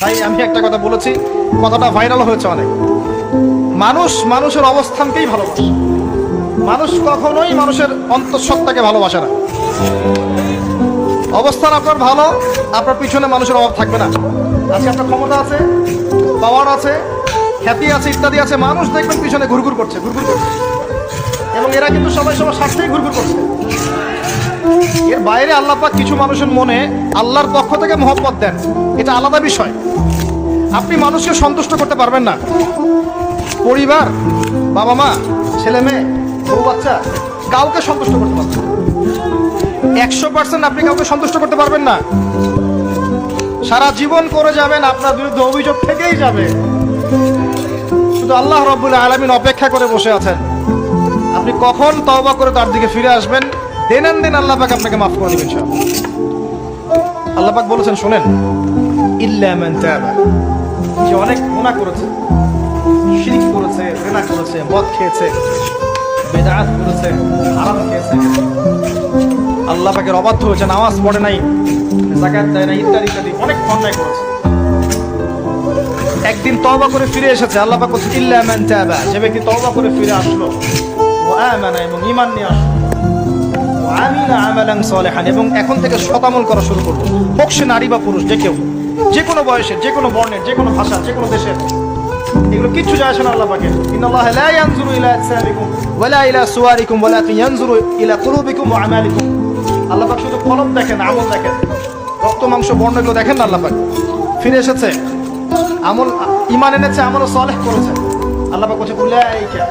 তাই আমি একটা কথা বলেছি, কথাটা ভাইরাল হয়েছে অনেক। মানুষ মানুষের অবস্থানকেই ভালোবাসে, মানুষ কখনোই মানুষের অন্তঃসত্ত্বাকে ভালোবাসে না। অবস্থান আপনার ভালো, আপনার পিছনে মানুষের অভাব থাকবে না। আজকে আপনার ক্ষমতা আছে, পাওয়ার আছে, খ্যাতি আছে, ইত্যাদি আছে, মানুষ দেখবেন পিছনে ঘুরঘুর করছে, ঘুরঘুর করছে, এবং এরা কিন্তু সবাই সবার স্বার্থেই ঘুরঘুর করছে। এর বাইরে আল্লাহ পাক কিছু মানুষের মনে আল্লাহর পক্ষ থেকে মহব্বত দেন, এটা আলাদা বিষয়। আপনি মানুষকে সন্তুষ্ট করতে পারবেন না। পরিবার, বাবা মা, ছেলে মেয়ে, বউ বাচ্চা, কাউকে সন্তুষ্ট করতে পারবেন না। 100% আপনি কাউকে সন্তুষ্ট করতে পারবেন না। সারা জীবন করে যাবেন, আপনার বিরুদ্ধে অভিযোগ থেকেই যাবে। শুধু আল্লাহ রাব্বুল আলামিন অপেক্ষা করে বসে আছেন, আপনি কখন তওবা করে তার দিকে ফিরে আসবেন। দিন আল্লাহ পাক আপনাকে মাফ করে দিবেন ইনশাআল্লাহ। আল্লাহ পাক বলেছেন, শুনেন, ইল্লা মান তাবা, যে অনেক গুনাহ করেছে, শিরক করেছে, জিনা করেছে, মদ খেয়েছে, বিদআত করেছে, হারাম খেয়েছে, আল্লাহ পাকের অবাধ্য হয়েছে, নামাজ পড়ে নাই, যাকাত দেয় না, ইত্যাদি ইত্যাদি অনেক অন্যায় করেছে, একদিন তওবা করে ফিরে এসেছে। আল্লাহ পাক বলেছেন, ইল্লা মান তাবা, যে ব্যক্তি তওবা করে ফিরে আসলো, ওয়া আমানা, এবং ঈমান নিয়ে আসলো, ওয়া আমিলা আমালান সালিহান, এবং এখন থেকে সৎ আমল করা শুরু করলো, হোক সে নারী বা পুরুষ, যে কেউ, যে কোনো বয়সের, যে কোনো বর্ণের, যে কোনো ভাষা, যে কোনো দেশের, এগুলো কিচ্ছু যায় আসে না আল্লাহ পাকের। ইন্নাল্লাহা লা ইয়ানজুরু ইলা আজসামিকুম ওয়ালা ইলা সুওয়ারিকুম ওয়ালাকিন ইয়ানজুরু ইলা কুলুবিকুম ওয়া আমালিকুম। আল্লাহ পাক শুধু কলম দেখেন, আমল দেখেন, রক্ত মাংস বর্ণ এগুলো দেখেন না। আল্লাহ পাক ফিরে এসেছে, আমল, ঈমান এনেছে, আমল সালেহ করেছে। আল্লাহ পাক বলছে, উলাইকা